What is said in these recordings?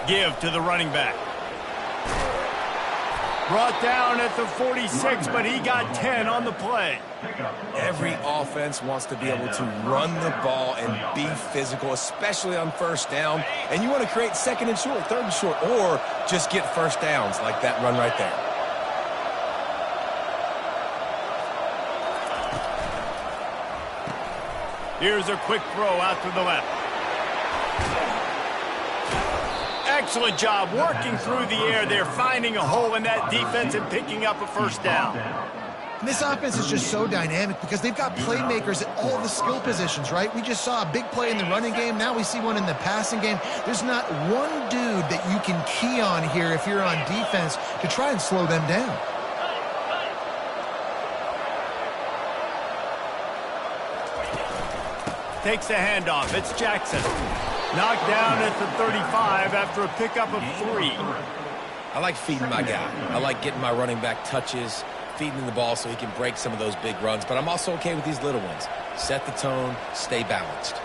Give to the running back. Brought down at the 46, but he got 10 on the play. Every offense wants to be able to run the ball and be physical, especially on first down. And you want to create second and short, third and short, or just get first downs like that run right there. Here's a quick throw out to the left. Excellent job working through the air there, finding a hole in that defense and picking up a first down. This offense is just so dynamic because they've got playmakers at all the skill positions, right? We just saw a big play in the running game. Now we see one in the passing game. There's not one dude that you can key on here if you're on defense to try and slow them down. Takes the handoff. It's Jackson. Knocked down at the 35 after a pickup of 3. I like feeding my guy. I like getting my running back touches, feeding him the ball so he can break some of those big runs. But I'm also okay with these little ones. Set the tone, stay balanced.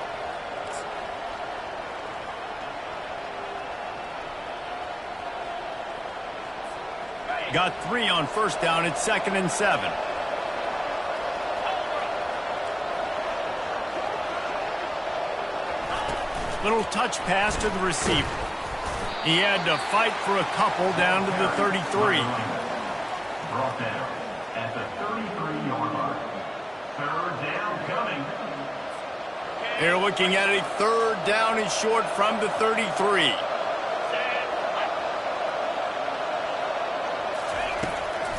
Got 3 on first down. It's 2nd and 7. Little touch pass to the receiver. He had to fight for a couple down to the 33. Brought down at the 33-yard line. Third down coming. They're looking at a third down and short from the 33.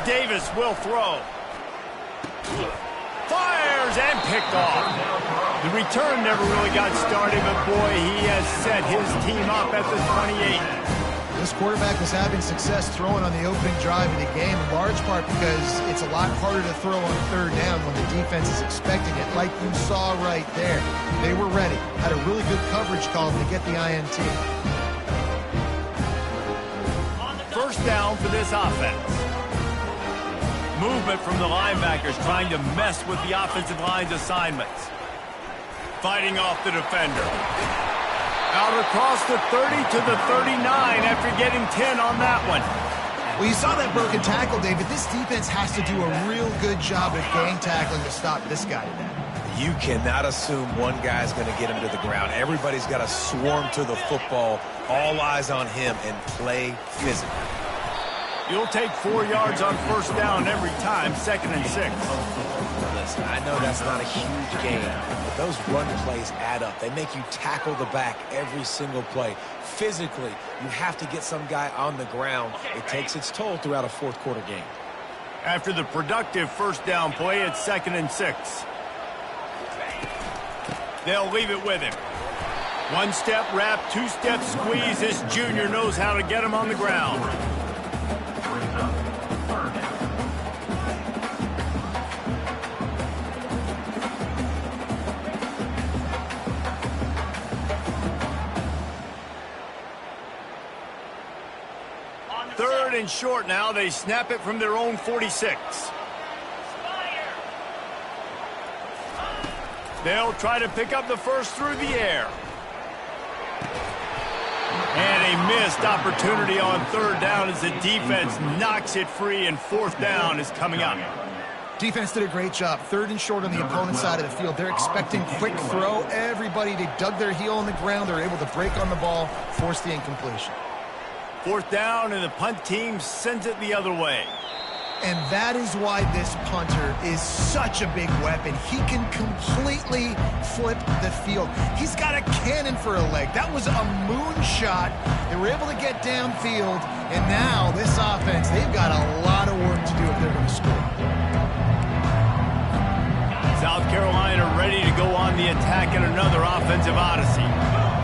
Davis will throw. Fires and picked off. The return never really got started, but boy, he has set his team up at the 28. This quarterback was having success throwing on the opening drive of the game, in large part because it's a lot harder to throw on third down when the defense is expecting it, like you saw right there. They were ready, had a really good coverage call to get the INT. First down for this offense. Movement from the linebackers trying to mess with the offensive line's assignments. Fighting off the defender. Out across the 30 to the 39 after getting 10 on that one. Well, you saw that broken tackle, David. This defense has to do a real good job of gang tackling to stop this guy today. You cannot assume one guy's going to get him to the ground. Everybody's got to swarm to the football, all eyes on him, and play physically. You'll take 4 yards on first down every time, 2nd and 6. Listen, I know that's not a huge gain, but those run plays add up. They make you tackle the back every single play. Physically, you have to get some guy on the ground. It takes its toll throughout a fourth-quarter game. After the productive first down play, it's 2nd and 6. They'll leave it with him. One-step wrap, two-step squeeze. This junior knows how to get him on the ground. Third and short now. They snap it from their own 46. They'll try to pick up the first through the air. And a missed opportunity on third down as the defense knocks it free, and fourth down is coming up. Defense did a great job. Third and short on the opponent's side of the field. They're expecting quick throw. Everybody, they dug their heel on the ground. They're able to break on the ball, force the incompletion. Fourth down, and the punt team sends it the other way. And that is why this punter is such a big weapon. He can completely flip the field. He's got a cannon for a leg. That was a moonshot. They were able to get downfield, and now this offense, they've got a lot of work to do if they're going to score. South Carolina ready to go on the attack in another offensive odyssey.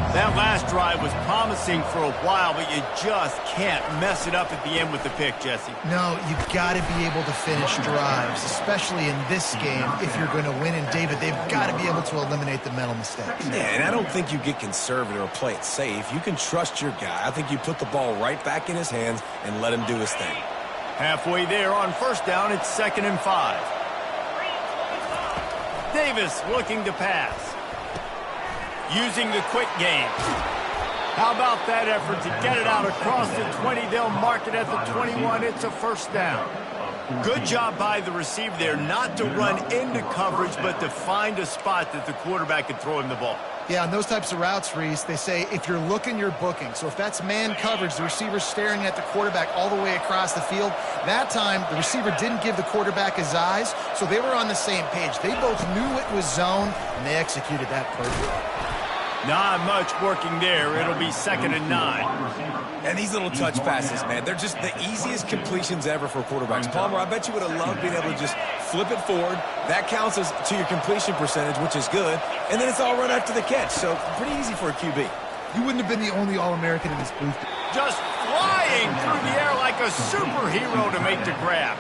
That last drive was promising for a while, but you just can't mess it up at the end with the pick, Jesse. No, you've got to be able to finish drives, especially in this game if you're going to win. And, David, they've got to be able to eliminate the mental mistakes. Yeah, and I don't think you get conservative or play it safe. You can trust your guy. I think you put the ball right back in his hands and let him do his thing. Halfway there on first down, it's 2nd and 5. Davis looking to pass. Using the quick game. How about that effort to get it out across the 20? They'll mark it at the 21. It's a first down. Good job by the receiver there not to run into coverage, but to find a spot that the quarterback can throw him the ball. Yeah, on those types of routes, Reese, they say if you're looking, you're booking. So if that's man coverage, the receiver's staring at the quarterback all the way across the field. That time, the receiver didn't give the quarterback his eyes, so they were on the same page. They both knew it was zone, and they executed that perfectly. Not much working there. It'll be 2nd and 9. And these little touch passes, man, they're just the easiest completions ever for quarterbacks. Palmer, I bet you would have loved being able to just flip it forward. That counts as to your completion percentage, which is good. And then it's all run after the catch, so pretty easy for a QB. You wouldn't have been the only All-American in this booth. Just flying through the air like a superhero to make the grab.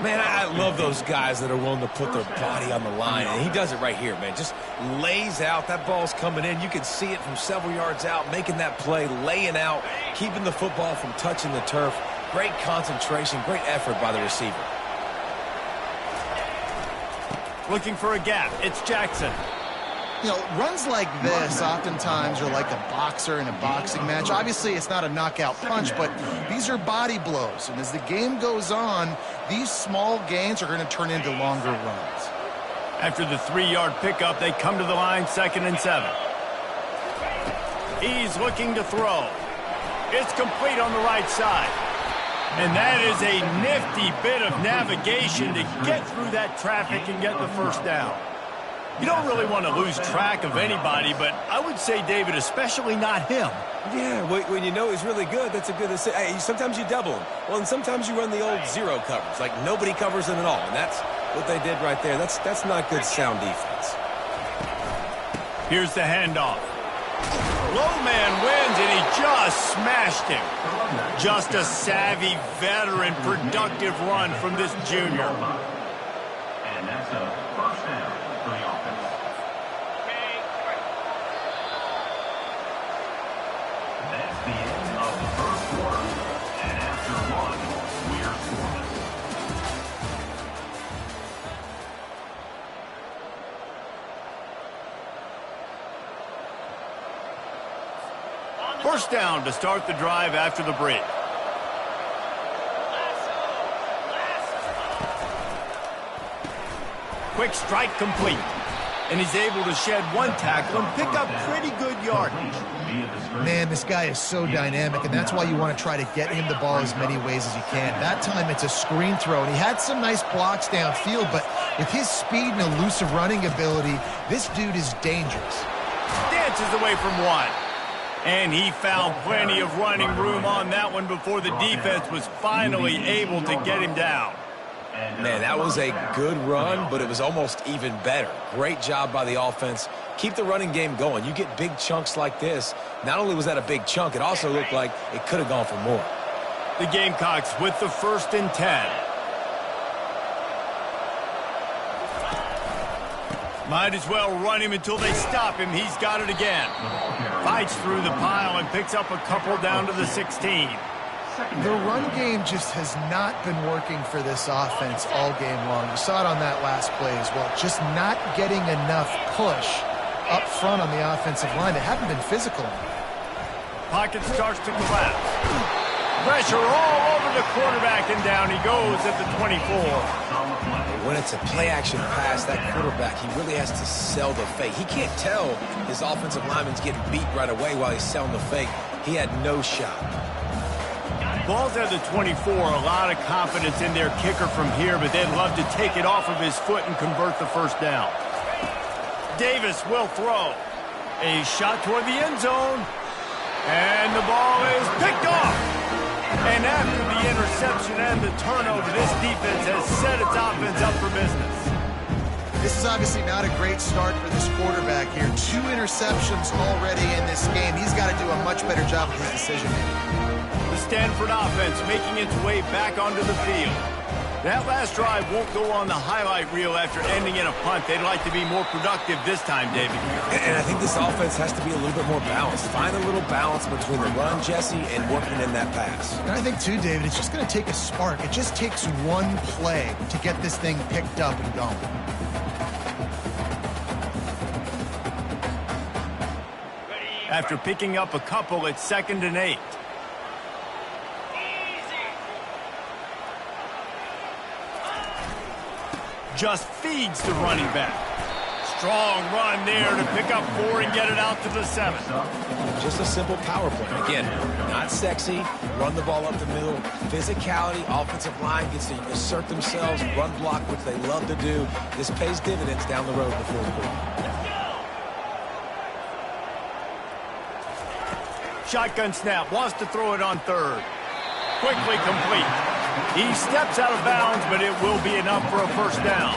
Man, I love those guys that are willing to put their body on the line, and he does it right here, man. Just lays out. That ball's coming in. You can see it from several yards out, making that play, laying out, keeping the football from touching the turf. Great concentration, great effort by the receiver. Looking for a gap. It's Jackson. You know, runs like this oftentimes are like a boxer in a boxing match. Obviously, it's not a knockout punch, but these are body blows. And as the game goes on, these small gains are going to turn into longer runs. After the 3-yard pickup, they come to the line, 2nd and 7. He's looking to throw. It's complete on the right side. And that is a nifty bit of navigation to get through that traffic and get the first down. You don't really want to lose track of anybody, but I would say, David, especially not him. Yeah, when you know he's really good, that's a good assist. Hey, sometimes you double him. Well, and sometimes you run the old zero coverage, like nobody covers him at all. And that's what they did right there. That's not good sound defense. Here's the handoff. Low man wins, and he just smashed him. Just a savvy, veteran, productive run from this junior. And that's a first down for the offense. That's the end of the first quarter. And after one, we're scoreless. First down to start the drive after the break. Quick strike complete. And he's able to shed one tackle and pick up pretty good yardage. Man, this guy is so dynamic, and that's why you want to try to get him the ball as many ways as you can. That time it's a screen throw, and he had some nice blocks downfield, but with his speed and elusive running ability, this dude is dangerous. Dances away from one. And he found plenty of running room on that one before the defense was finally able to get him down. Man, that was a good run, but it was almost even better. Great job by the offense. Keep the running game going. You get big chunks like this. Not only was that a big chunk, it also looked like it could have gone for more. The Gamecocks with the 1st and 10. Might as well run him until they stop him. He's got it again. Fights through the pile and picks up a couple down to the 16. The run game just has not been working for this offense all game long. You saw it on that last play as well. Just not getting enough push up front on the offensive line. They haven't been physical. Pocket starts to collapse. Pressure all over the quarterback, and down he goes at the 24. When it's a play-action pass, that quarterback, he really has to sell the fake. He can't tell his offensive lineman's getting beat right away while he's selling the fake. He had no shot. Ball's at the 24. A lot of confidence in their kicker from here, but they'd love to take it off of his foot and convert the first down. Davis will throw. A shot toward the end zone. And the ball is picked off. And after the interception and the turnover, this defense has set its offense up for business. This is obviously not a great start for this quarterback here. 2 interceptions already in this game. He's got to do a much better job with his decision-making. The Stanford offense making its way back onto the field. That last drive won't go on the highlight reel after ending in a punt. They'd like to be more productive this time, David. And I think this offense has to be a little bit more balanced. Find a little balance between the run, Jesse, and working in that pass. And I think, too, David, it's just going to take a spark. It just takes one play to get this thing picked up and going. after picking up a couple at 2nd and 8. Just feeds the running back. Strong run there to pick up 4 and get it out to the 7. Just a simple power play. Again, not sexy, run the ball up the middle. Physicality, offensive line gets to assert themselves, run block, which they love to do. This pays dividends down the road in the fourth quarter. Shotgun snap, wants to throw it on 3rd. Quickly complete. He steps out of bounds, but it will be enough for a first down.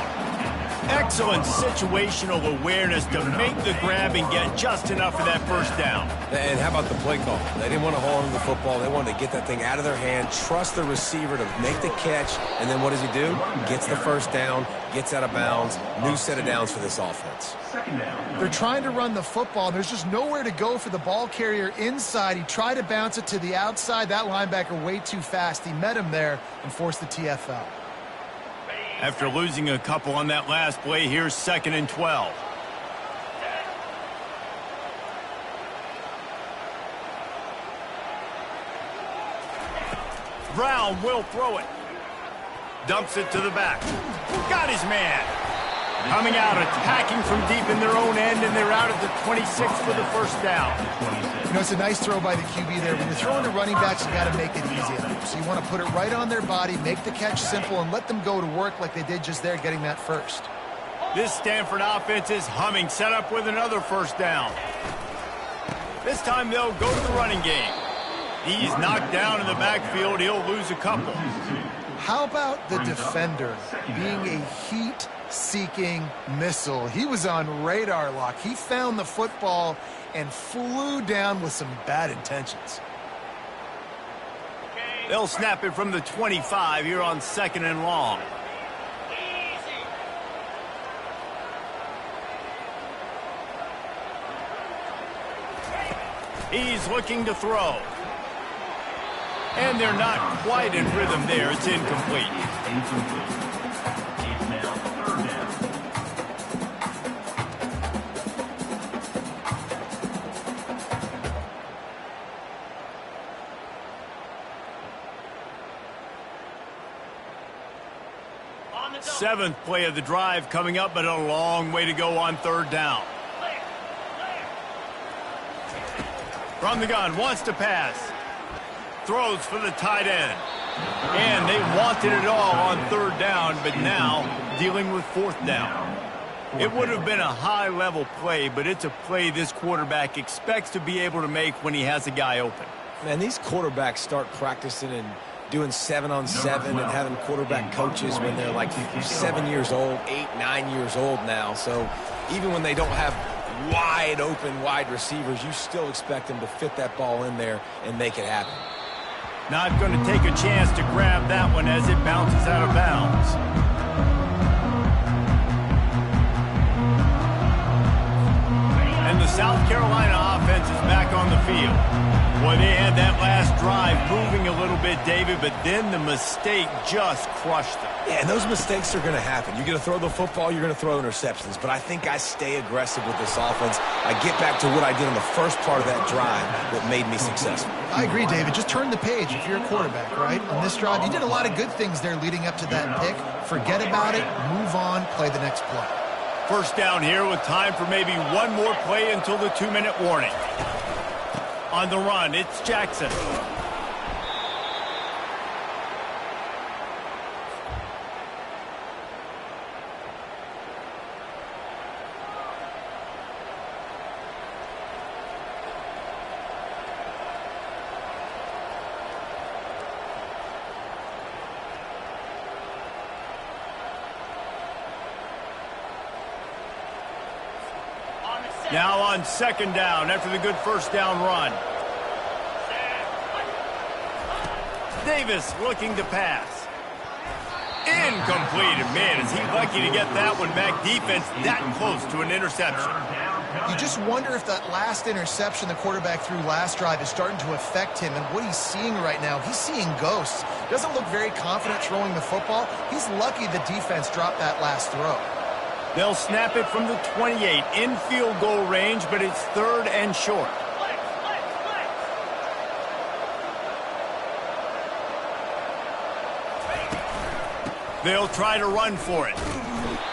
Excellent situational awareness to make the grab and get just enough of that first down. And how about the play call? They didn't want to hold on to the football. They wanted to get that thing out of their hand, trust the receiver to make the catch, and then what does he do? Gets the first down, gets out of bounds. New set of downs for this offense. They're trying to run the football. There's just nowhere to go for the ball carrier inside. He tried to bounce it to the outside. That linebacker way too fast. He met him there and forced the TFL. After losing a couple on that last play, here's 2nd and 12. Brown will throw it. Dumps it to the back. Got his man. Coming out, attacking from deep in their own end, and they're out at the 26 for the first down. You know, it's a nice throw by the QB there. When you're throwing to running backs, you got to make it easy on them. So you want to put it right on their body, make the catch simple, and let them go to work like they did just there, getting that first. This Stanford offense is humming, set up with another first down. This time they'll go to the running game. He's knocked down in the backfield. He'll lose a couple. How about the defender being a heat-seeking missile? He was on radar lock. He found the football and flew down with some bad intentions. They'll snap it from the 25 here on 2nd and long. He's looking to throw. And they're not quite in rhythm there. It's incomplete. It's now 3rd down. Seventh play of the drive coming up, but a long way to go on 3rd down. From the gun, wants to pass. Throws for the tight end. And they wanted it all on 3rd down, but now dealing with 4th down. It would have been a high-level play, but it's a play this quarterback expects to be able to make when he has a guy open. Man, these quarterbacks start practicing and doing 7-on-7 and having quarterback coaches when they're like 7 years old, 8, 9 years old now. So even when they don't have wide open wide receivers, you still expect them to fit that ball in there and make it happen. Not going to take a chance to grab that one as it bounces out of bounds. And the South Carolina offense is back on the field. Boy, they had that last drive moving a little bit, David, but then the mistake just crushed them. Yeah, and those mistakes are going to happen. You're going to throw the football, you're going to throw interceptions. But I think I stay aggressive with this offense. I get back to what I did on the first part of that drive that made me successful. I agree, David. Just turn the page if you're a quarterback, right? On this drive, you did a lot of good things there leading up to that pick. Forget about it, move on, play the next play. First down here with time for maybe one more play until the 2-minute warning. On the run, it's Jackson. Now on 2nd down after the good first down run. Davis looking to pass. Incomplete. And man, is he lucky to get that one back. Defense that close to an interception. You just wonder if that last interception the quarterback threw last drive is starting to affect him and what he's seeing right now. He's seeing ghosts. Doesn't look very confident throwing the football. He's lucky the defense dropped that last throw. They'll snap it from the 28 in field goal range, but it's 3rd and short. They'll try to run for it.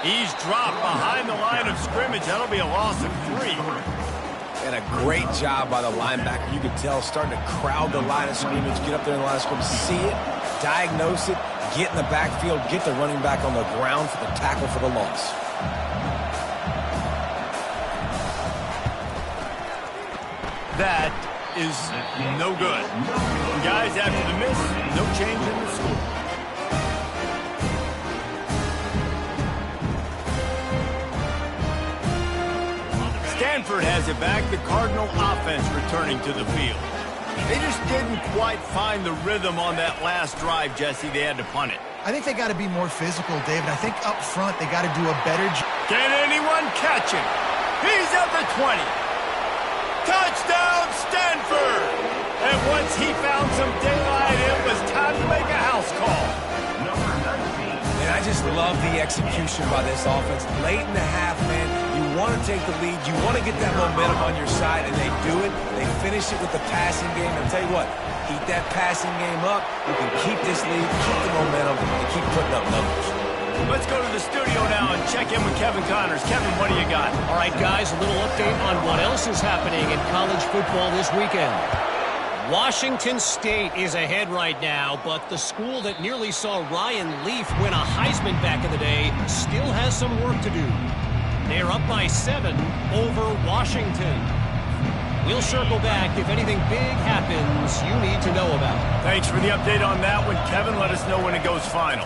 He's dropped behind the line of scrimmage. That'll be a loss of 3. And a great job by the linebacker. You can tell starting to crowd the line of scrimmage, get up there in the line of scrimmage, see it, diagnose it, get in the backfield, get the running back on the ground for the tackle for the loss. That is no good. Guys, after the miss, no change in the score. Stanford has it back. The Cardinal offense returning to the field. They just didn't quite find the rhythm on that last drive, Jesse. They had to punt it. I think they got to be more physical, David. I think up front they got to do a better job. Can anyone catch him? He's at the 20. Touchdown, Stanford! And once he found some daylight, it was time to make a house call. And I just love the execution by this offense. Late in the half, man, you want to take the lead. You want to get that momentum on your side, and they do it. They finish it with the passing game. I'll tell you what, keep that passing game up. You can keep this lead, keep the momentum, and keep putting up numbers. Let's go to the studio now and check in with Kevin Connors. Kevin, what do you got? All right, guys, a little update on what else is happening in college football this weekend. Washington State is ahead right now, but the school that nearly saw Ryan Leaf win a Heisman back in the day still has some work to do. They're up by 7 over Washington. We'll circle back if anything big happens you need to know about. Thanks for the update on that one, Kevin. Let us know when it goes final.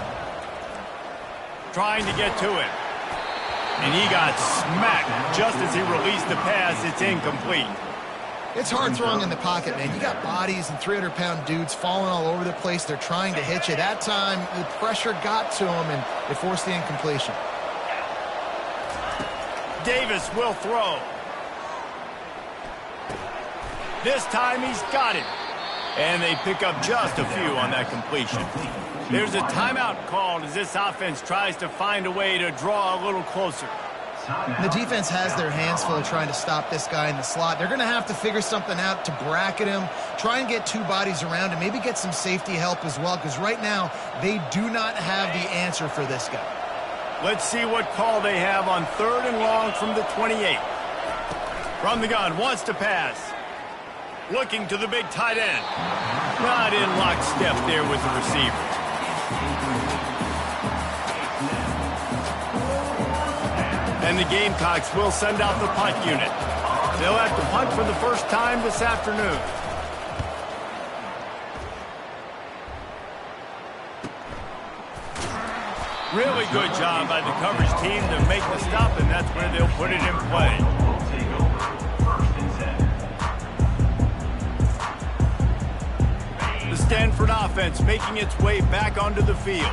Trying to get to it. And he got smacked just as he released the pass. It's incomplete. It's hard throwing in the pocket, man. You got bodies and 300-pound dudes falling all over the place. They're trying to hit you. That time, the pressure got to them, and they forced the incompletion. Davis will throw. This time he's got it. And they pick up just a few on that completion. There's a timeout called as this offense tries to find a way to draw a little closer. The defense has their hands full trying to stop this guy in the slot. They're going to have to figure something out to bracket him, try and get 2 bodies around him, maybe get some safety help as well, because right now they do not have the answer for this guy. Let's see what call they have on 3rd and long from the 28. From the gun, wants to pass. Looking to the big tight end. Not in lockstep there with the receiver. And the Gamecocks will send out the punt unit. They'll have to punt for the first time this afternoon. Really good job by the coverage team to make the stop, and that's where they'll put it in play. The Stanford offense making its way back onto the field.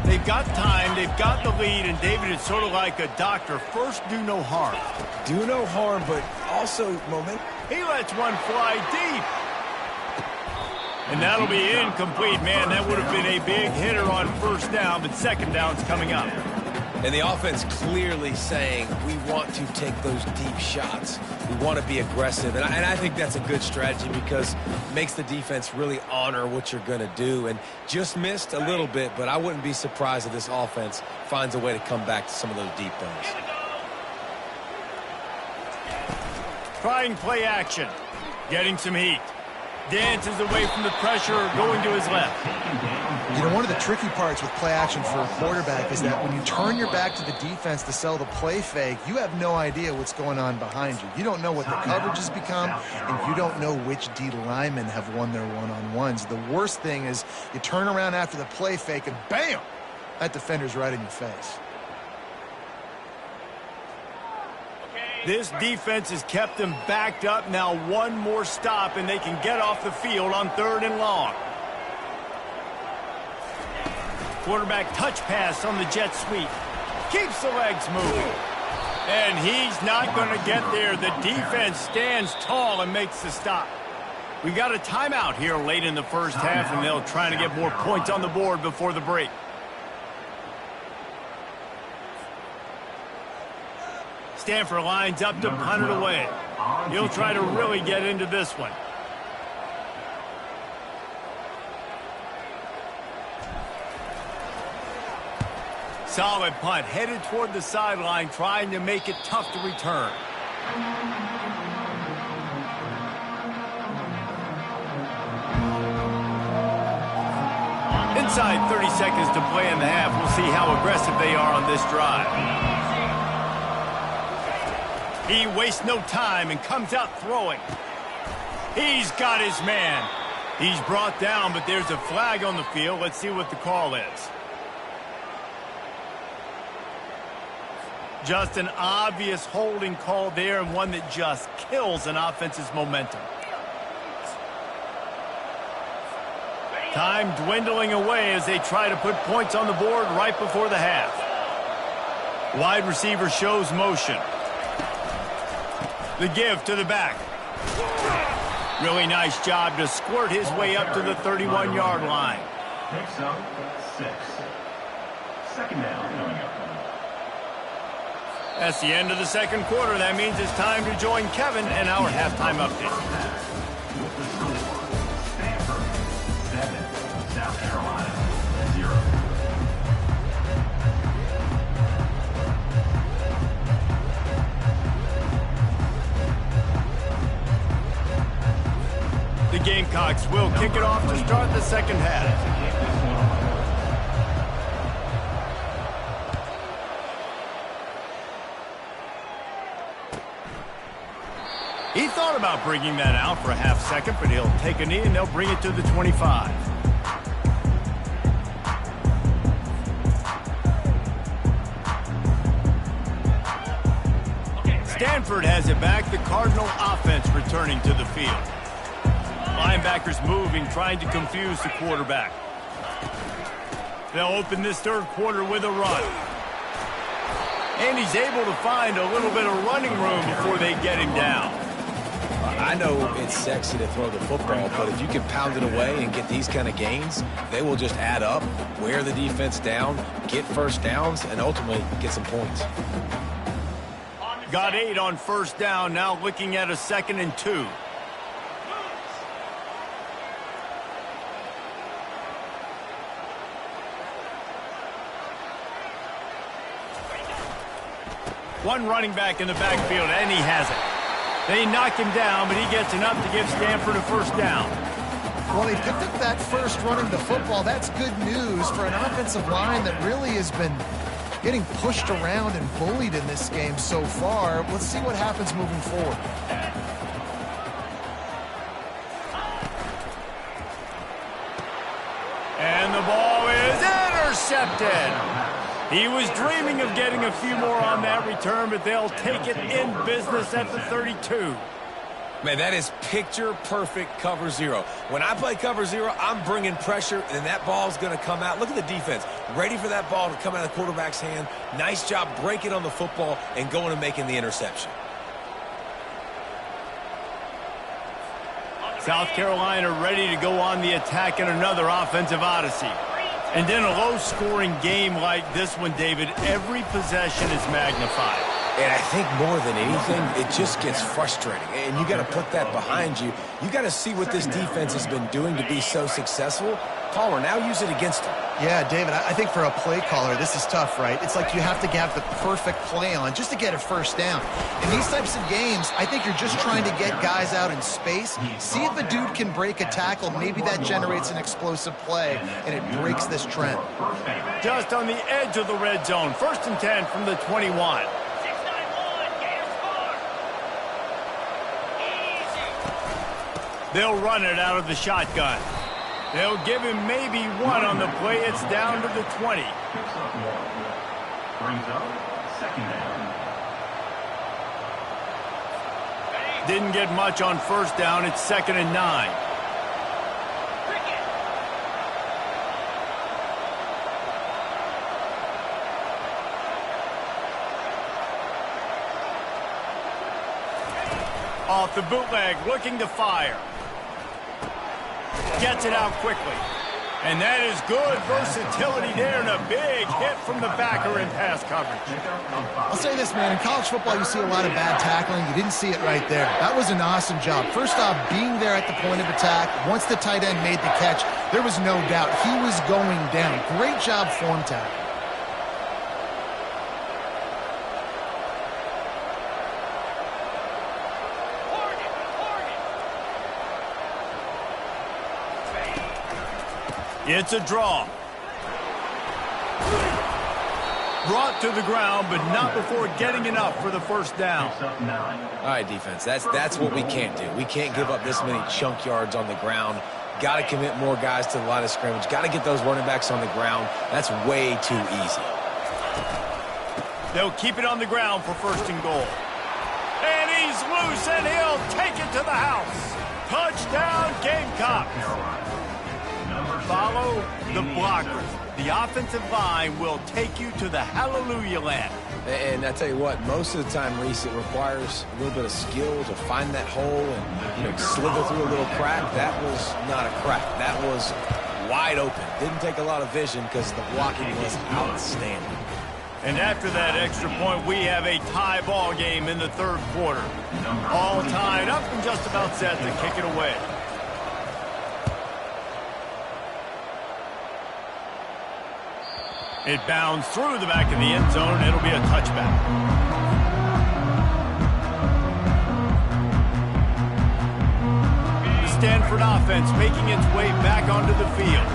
They've got time, they've got the lead, and David, it's sort of like a doctor. First, do no harm. Do no harm, but also momentum. He lets one fly deep. And that'll be incomplete, man. That would have been a big hitter on first down, but second down's coming up. And the offense clearly saying, we want to take those deep shots. We want to be aggressive. And I think that's a good strategy because it makes the defense really honor what you're going to do. And just missed a little bit, but I wouldn't be surprised if this offense finds a way to come back to some of those deep throws. Trying play action. Getting some heat. Dances away from the pressure, going to his left. You know, one of the tricky parts with play action for a quarterback is that when you turn your back to the defense to sell the play fake, you have no idea what's going on behind you. You don't know what the coverage has become, and you don't know which D linemen have won their one-on-ones. The worst thing is you turn around after the play fake, and bam! That defender's right in your face. This defense has kept them backed up. Now one more stop, and they can get off the field on 3rd and long. Quarterback touch pass on the jet sweep. Keeps the legs moving. And he's not going to get there. The defense stands tall and makes the stop. We got a timeout here late in the first half, and they'll try to get more points on the board before the break. Stanford lines up to punt it away. He'll try to really get into this one. Solid punt, headed toward the sideline, trying to make it tough to return. Inside 30 seconds to play in the half. We'll see how aggressive they are on this drive. He wastes no time and comes out throwing. He's got his man. He's brought down, but there's a flag on the field. Let's see what the call is. Just an obvious holding call there, and one that just kills an offense's momentum. Time dwindling away as they try to put points on the board right before the half. Wide receiver shows motion. The give to the back. Really nice job to squirt his way up to the 31-yard line. Picks up 6. Second down. That's the end of the second quarter. That means it's time to join Kevin and our halftime update. With the score, Stanford 7, South Carolina 0. The Gamecocks will kick it off to start the second half. He thought about bringing that out for a half second, but he'll take a knee and they'll bring it to the 25. Stanford has it back. The Cardinal offense returning to the field. Linebackers moving, trying to confuse the quarterback. They'll open this third quarter with a run. And he's able to find a little bit of running room before they get him down. I know it's sexy to throw the football, but if you can pound it away and get these kind of gains, they will just add up, wear the defense down, get first downs, and ultimately get some points. Got 8 on first down, now looking at a 2nd and 2. One running back in the backfield, and he has it. They knock him down, but he gets enough to give Stanford a first down. Well, they picked up that first running the football. That's good news for an offensive line that really has been getting pushed around and bullied in this game so far. Let's see what happens moving forward. And the ball is intercepted. He was dreaming of getting a few more on that return, but they'll take it in business at the 32. Man, that is picture-perfect cover zero. When I play cover zero, I'm bringing pressure, and that ball's going to come out. Look at the defense. Ready for that ball to come out of the quarterback's hand. Nice job breaking on the football and going and making the interception. South Carolina ready to go on the attack in another offensive odyssey. And in a low-scoring game like this one, David, every possession is magnified. And I think more than anything, it just gets frustrating. And you got to put that behind you. You got to see what this defense has been doing to be so successful. Caller, now use it against them. Yeah, David, I think for a play caller, this is tough, right? It's like you have to have the perfect play on just to get a first down. In these types of games, I think you're just trying to get guys out in space, see if a dude can break a tackle. Maybe that generates an explosive play, and it breaks this trend. Just on the edge of the red zone. 1st and 10 from the 21. They'll run it out of the shotgun. They'll give him maybe one on the play. It's down to the 20. Picks up 1. Brings up 2nd down. Didn't get much on first down. It's 2nd and 9. Off the bootleg, looking to fire. Gets it out quickly. And that is good versatility there, and a big hit from the backer in pass coverage. I'll say this, man. In college football, you see a lot of bad tackling. You didn't see it right there. That was an awesome job. First off, being there at the point of attack. Once the tight end made the catch, there was no doubt he was going down. Great job form tackle. It's a draw. Brought to the ground, but not before getting enough for the first down. All right, defense, that's what we can't do. We can't give up this many chunk yards on the ground. Got to commit more guys to the line of scrimmage. Got to get those running backs on the ground. That's way too easy. They'll keep it on the ground for first and goal. And he's loose, and he'll take it to the house. Touchdown, Gamecocks. Follow the blockers. The offensive line will take you to the hallelujah land. And I tell you what, most of the time, Reese, it requires a little bit of skill to find that hole and slither through a little crack. That was not a crack. That was wide open. Didn't take a lot of vision because the blocking was outstanding. And after that extra point, we have a tie ball game in the third quarter. All tied up and just about set to kick it away. It bounds through the back of the end zone, and it'll be a touchback. The Stanford offense making its way back onto the field.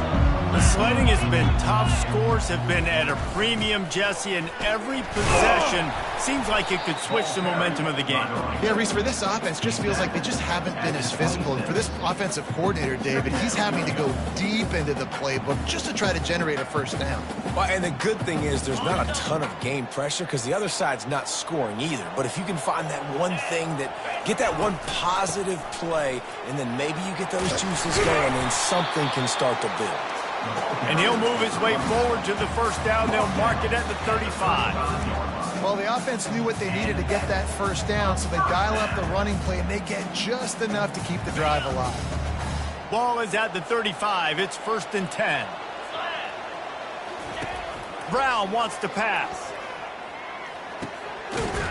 The sledding has been tough. Scores have been at a premium, Jesse, and every possession seems like it could switch the momentum of the game. Yeah, Reese, for this offense, just feels like they just haven't been as physical. And for this offensive coordinator, David, he's having to go deep into the playbook just to try to generate a first down. Well, and the good thing is there's not a ton of game pressure because the other side's not scoring either. But if you can find that one thing get that one positive play, and then maybe you get those juices going, and something can start to build. And he'll move his way forward to the first down. They'll mark it at the 35. Well, the offense knew what they needed to get that first down, so they dial up the running play, and they get just enough to keep the drive alive. Ball is at the 35. It's 1st and 10. Brown wants to pass.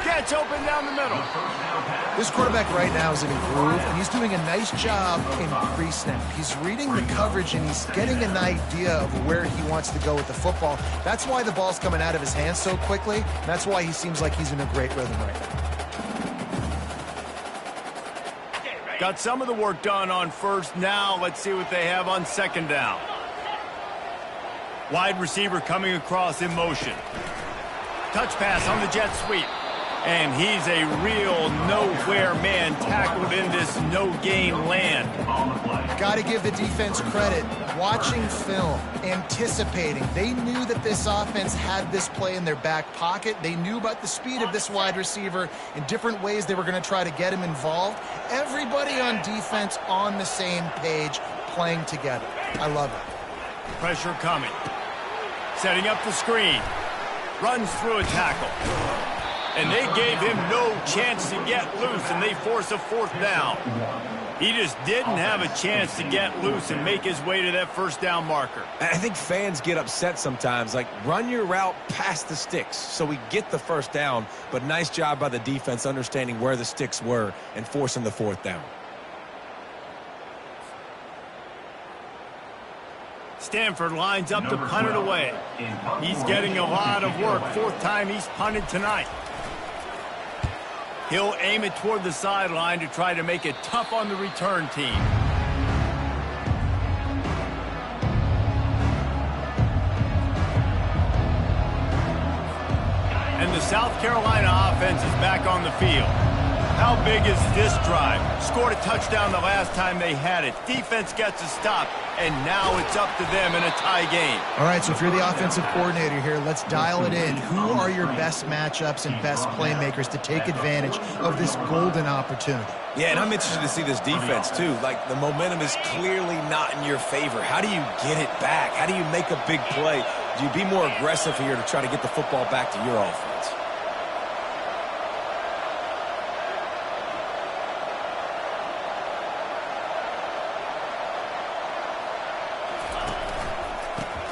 Gets open down the middle. This quarterback right now is in a groove, and he's doing a nice job in pre-snap. He's reading the coverage, and he's getting an idea of where he wants to go with the football. That's why the ball's coming out of his hands so quickly. That's why he seems like he's in a great rhythm right now. Got some of the work done on first. Now let's see what they have on second down. Wide receiver coming across in motion. Touch pass on the jet sweep. And he's a real nowhere man tackled in this no-gain land. Got to give the defense credit. Watching film, anticipating. They knew that this offense had this play in their back pocket. They knew about the speed of this wide receiver in different ways they were going to try to get him involved. Everybody on defense on the same page, playing together. I love it. Pressure coming. Setting up the screen. Runs through a tackle. And they gave him no chance to get loose, and they force a fourth down. He just didn't have a chance to get loose and make his way to that first down marker. I think fans get upset sometimes, like run your route past the sticks so we get the first down, but nice job by the defense understanding where the sticks were and forcing the fourth down. Stanford lines up to punt it away. He's getting a lot of work. 4th time he's punted tonight. He'll aim it toward the sideline to try to make it tough on the return team. And the South Carolina offense is back on the field. How big is this drive? Scored a touchdown the last time they had it. Defense gets a stop, and now it's up to them in a tie game. All right, so if you're the offensive coordinator here, let's dial it in. Who are your best matchups and best playmakers to take advantage of this golden opportunity? Yeah, and I'm interested to see this defense, too. Like, the momentum is clearly not in your favor. How do you get it back? How do you make a big play? Do you be more aggressive here to try to get the football back to your offense?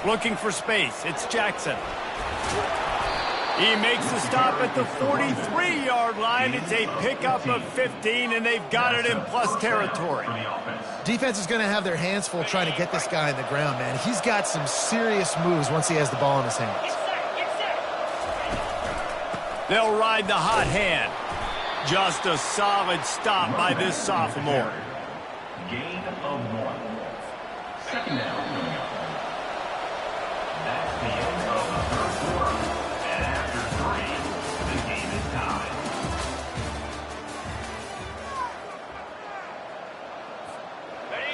Looking for space. It's Jackson. He makes the stop at the 43-yard line. It's a pickup of 15, and they've got it in plus territory. Defense is going to have their hands full trying to get this guy on the ground, man. He's got some serious moves once he has the ball in his hands. They'll ride the hot hand. Just a solid stop by this sophomore. Gain of 1. Second down.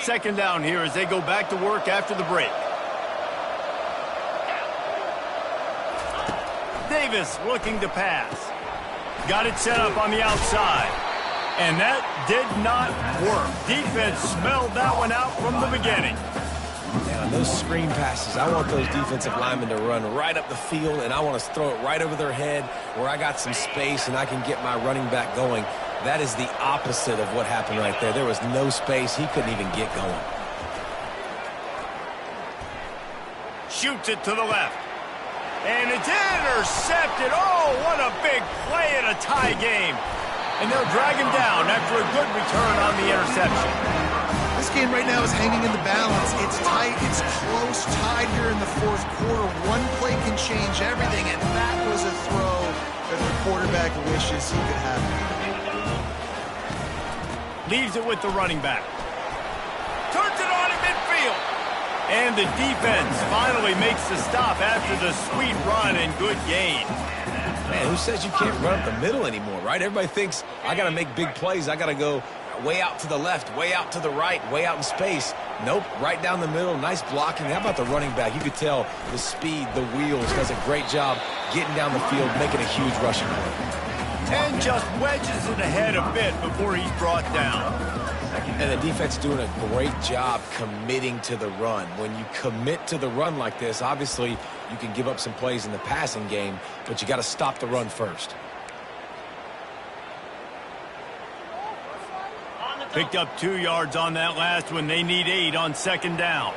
Second down here as they go back to work after the break. Davis looking to pass. Got it set up on the outside. And that did not work. Defense smelled that one out from the beginning. Now, those screen passes, I want those defensive linemen to run right up the field, and I want to throw it right over their head where I got some space and I can get my running back going. That is the opposite of what happened right there. There was no space. He couldn't even get going. Shoots it to the left. And it's intercepted. Oh, what a big play in a tie game. And they'll drag him down after a good return on the interception. This game right now is hanging in the balance. It's tight, it's close, tied here in the fourth quarter. One play can change everything, and that was a throw that the quarterback wishes he could have. Leaves it with the running back. Turns it on in midfield. And the defense finally makes the stop after the sweet run and good gain. Man, who says you can't run up the middle anymore, right? Everybody thinks I got to make big plays. I got to go way out to the left, way out to the right, way out in space. Nope, right down the middle. Nice blocking. How about the running back? You could tell the speed, the wheels, does a great job getting down the field, making a huge rushing play. And just wedges it ahead a bit before he's brought down. And the defense doing a great job committing to the run. When you commit to the run like this, obviously you can give up some plays in the passing game, but you got to stop the run first. Picked up 2 yards on that last one. They need 8 on second down.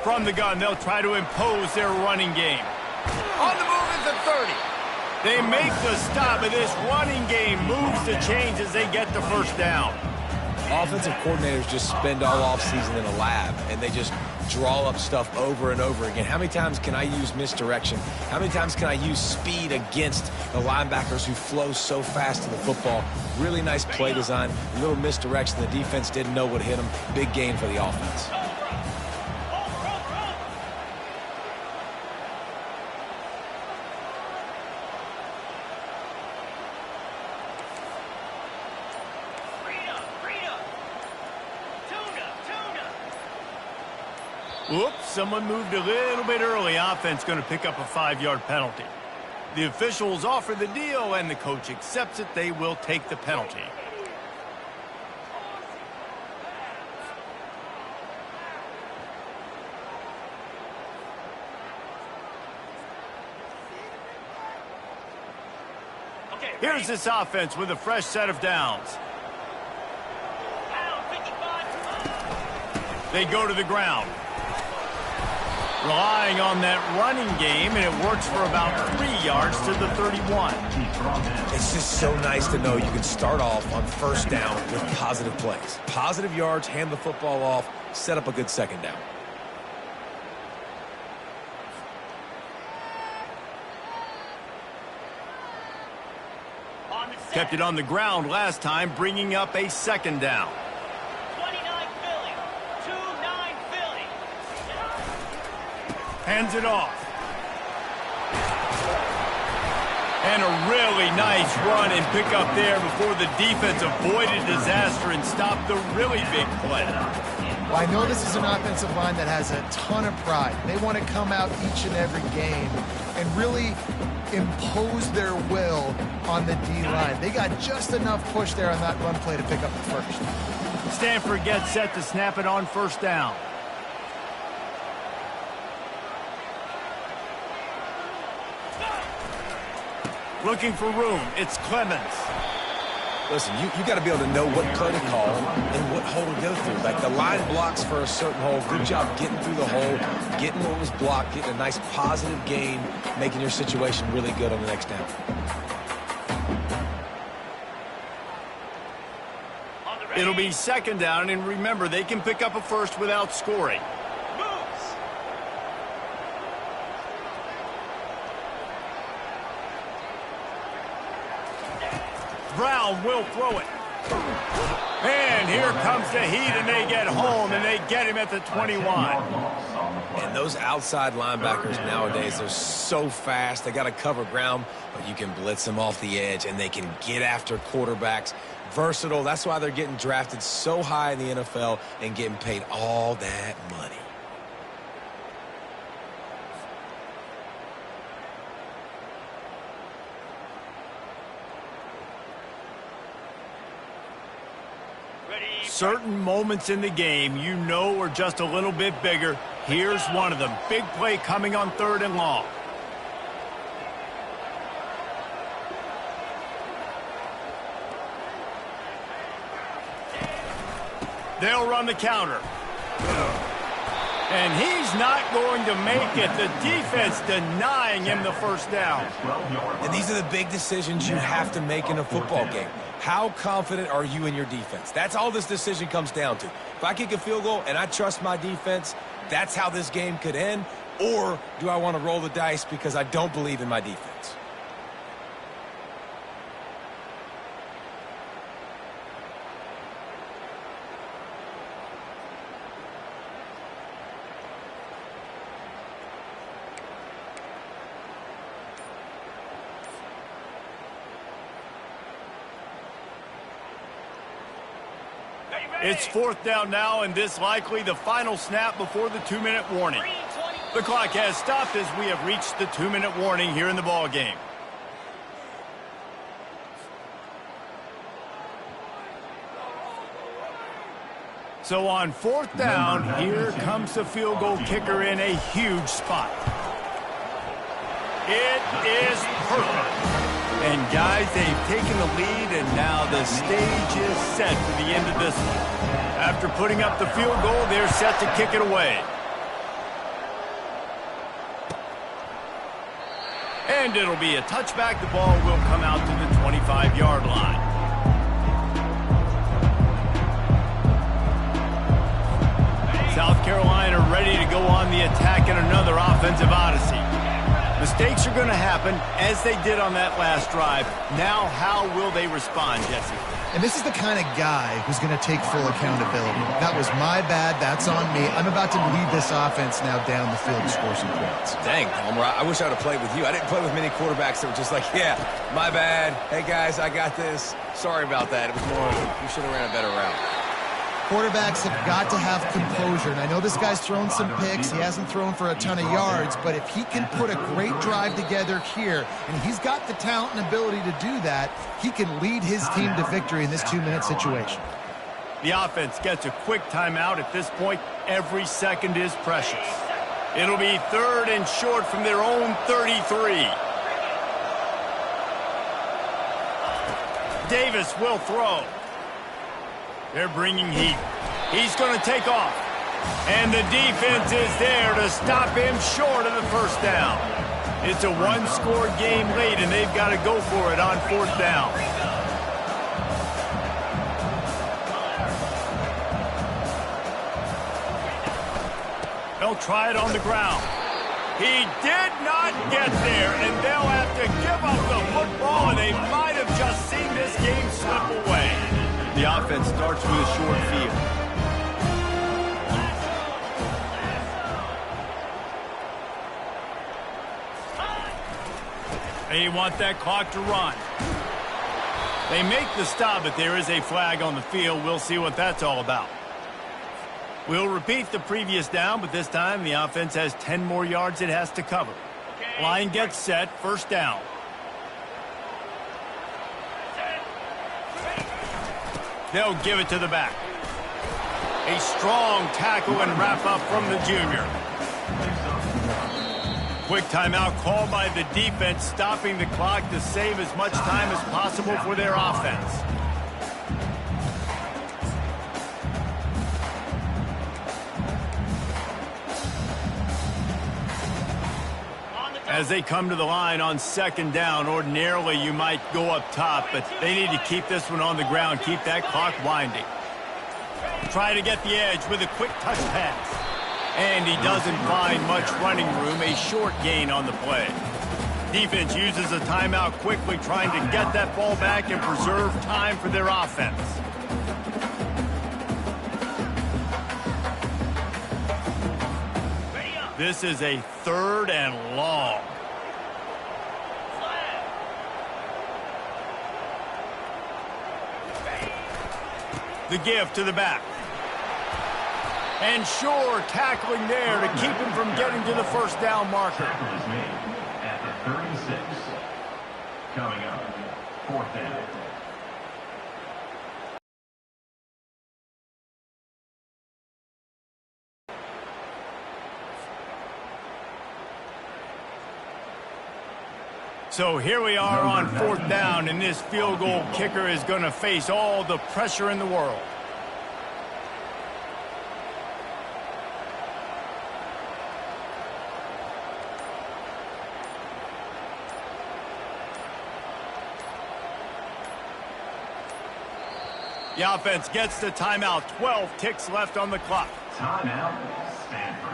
From the gun, they'll try to impose their running game. On the move is the 30. They make the stop, and this running game moves the chains as they get the first down. Offensive coordinators just spend all offseason in a lab, and they just draw up stuff over and over again. How many times can I use misdirection? How many times can I use speed against the linebackers who flow so fast to the football? Really nice play design, a little misdirection. The defense didn't know what hit them. Big gain for the offense. Whoops, someone moved a little bit early. Offense going to pick up a 5-yard penalty. The officials offer the deal, and the coach accepts it. They will take the penalty. Here's this offense with a fresh set of downs. They go to the ground. Relying on that running game, and it works for about 3 yards to the 31. It's just so nice to know you can start off on first down with positive plays. Positive yards, hand the football off, set up a good second down. Kept it on the ground last time, bringing up a second down. Hands it off. And a really nice run and pick up there before the defense avoided disaster and stopped the really big play. Well, I know this is an offensive line that has a ton of pride. They want to come out each and every game and really impose their will on the D-line. They got just enough push there on that run play to pick up the first. Stanford gets set to snap it on first down. Looking for room. It's Clemens. Listen, you got to be able to know what play to call and what hole to go through. Like the line blocks for a certain hole. Good job getting through the hole, getting what was blocked, getting a nice positive gain, making your situation really good on the next down. It'll be second down, and remember, they can pick up a first without scoring. Brown will throw it. And here comes the heat, and they get home, and they get him at the 21. And those outside linebackers nowadays, they're so fast. They got to cover ground, but you can blitz them off the edge, and they can get after quarterbacks. Versatile. That's why they're getting drafted so high in the NFL and getting paid all that money. Certain moments in the game you know are just a little bit bigger. Here's one of them. Big play coming on 3rd and long. They'll run the counter. And he's not going to make it. The defense denying him the first down. And these are the big decisions you have to make in a football game. How confident are you in your defense? That's all this decision comes down to. If I kick a field goal and I trust my defense, that's how this game could end. Or do I want to roll the dice because I don't believe in my defense? It's 4th down now, and this likely the final snap before the 2-minute warning. The clock has stopped as we have reached the 2-minute warning here in the ball game. So on 4th down, here comes the field goal kicker in a huge spot. It is perfect. And guys, they've taken the lead, and now the stage is set for the end of this one. After putting up the field goal, they're set to kick it away. And it'll be a touchback. The ball will come out to the 25-yard line. South Carolina ready to go on the attack in another offensive odyssey. Mistakes are going to happen, as they did on that last drive. Now, how will they respond, Jesse? And this is the kind of guy who's going to take full accountability. That was my bad. That's on me. I'm about to lead this offense now down the field to score some points. Dang, Palmer, I wish I would have played with you. I didn't play with many quarterbacks that were just like, yeah, my bad. Hey, guys, I got this. Sorry about that. It was more, you should have ran a better route. Quarterbacks have got to have composure. And I know this guy's thrown some picks. He hasn't thrown for a ton of yards. But if he can put a great drive together here, and he's got the talent and ability to do that, he can lead his team to victory in this 2-minute situation. The offense gets a quick timeout. At this point, every second is precious. It'll be 3rd and short from their own 33. Davis will throw. They're bringing heat. He's going to take off. And the defense is there to stop him short of the first down. It's a one-score game late, and they've got to go for it on 4th down. They'll try it on the ground. He did not get there, and they'll have to give up the football, and they might have just seen this game slip away. The offense starts with a short field. They want that clock to run. They make the stop, but there is a flag on the field. We'll see what that's all about. We'll repeat the previous down, but this time the offense has 10 more yards it has to cover. Line gets set, 1st down. They'll give it to the back. A strong tackle and wrap up from the junior. Quick timeout called by the defense, stopping the clock to save as much time as possible for their offense. As they come to the line on 2nd down, ordinarily you might go up top, but they need to keep this one on the ground, keep that clock winding. Try to get the edge with a quick touch pass. And he doesn't find much running room, a short gain on the play. Defense uses a timeout quickly, trying to get that ball back and preserve time for their offense. This is a 3rd and long. The give to the back. And sure, tackling there to keep him from getting to the first down marker. Tackle is made at the 36. Coming up, 4th down. So here we are on 4th down, and this field goal kicker is going to face all the pressure in the world. The offense gets the timeout. 12 ticks left on the clock. Timeout, Stanford.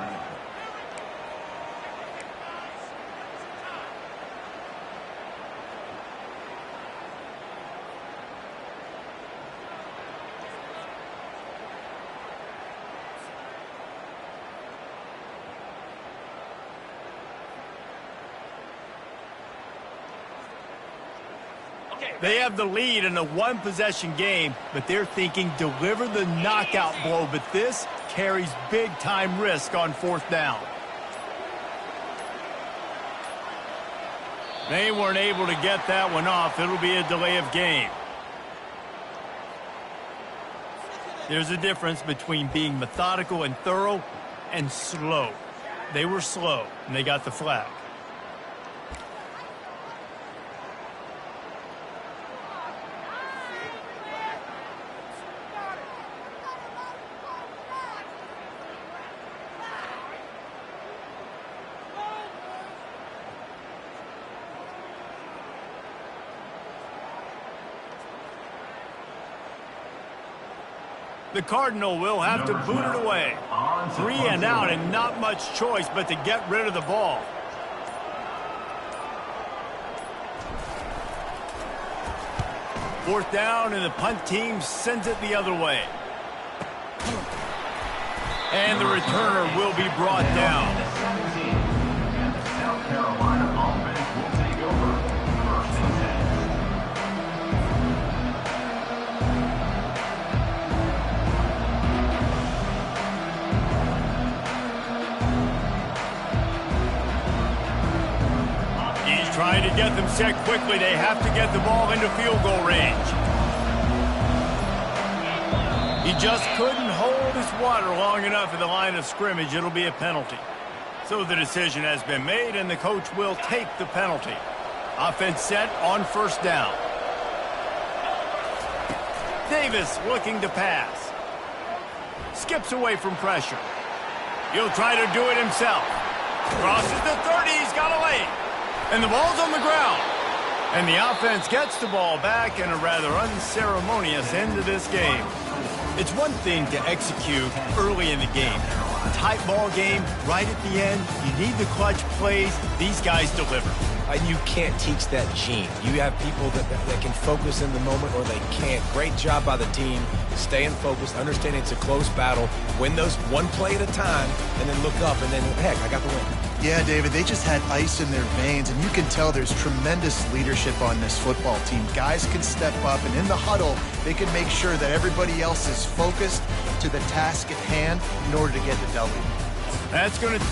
They have the lead in a one-possession game, but they're thinking deliver the knockout blow, but this carries big-time risk on 4th down. They weren't able to get that one off. It'll be a delay of game. There's a difference between being methodical and thorough and slow. They were slow, and they got the flag. The Cardinal will have to boot it away. 3 and out and not much choice but to get rid of the ball. Fourth down and the punt team sends it the other way. And the returner will be brought down. And the South Carolina offense will take over 1st and 10. Trying to get them set quickly. They have to get the ball into field goal range. He just couldn't hold his water long enough at the line of scrimmage. It'll be a penalty. So the decision has been made, and the coach will take the penalty. Offense set on 1st down. Davis looking to pass. Skips away from pressure. He'll try to do it himself. Crosses the 30. He's got a lane. And the ball's on the ground. And the offense gets the ball back in a rather unceremonious end to this game. It's one thing to execute early in the game. Tight ball game, right at the end. You need the clutch plays. These guys deliver. And you can't teach that gene. You have people that can focus in the moment or they can't. Great job by the team, staying focused, understanding it's a close battle, win those one play at a time, and then look up, and then, heck, I got the win. Yeah, David, they just had ice in their veins, and you can tell there's tremendous leadership on this football team. Guys can step up, and in the huddle, they can make sure that everybody else is focused to the task at hand in order to get the W. That's going to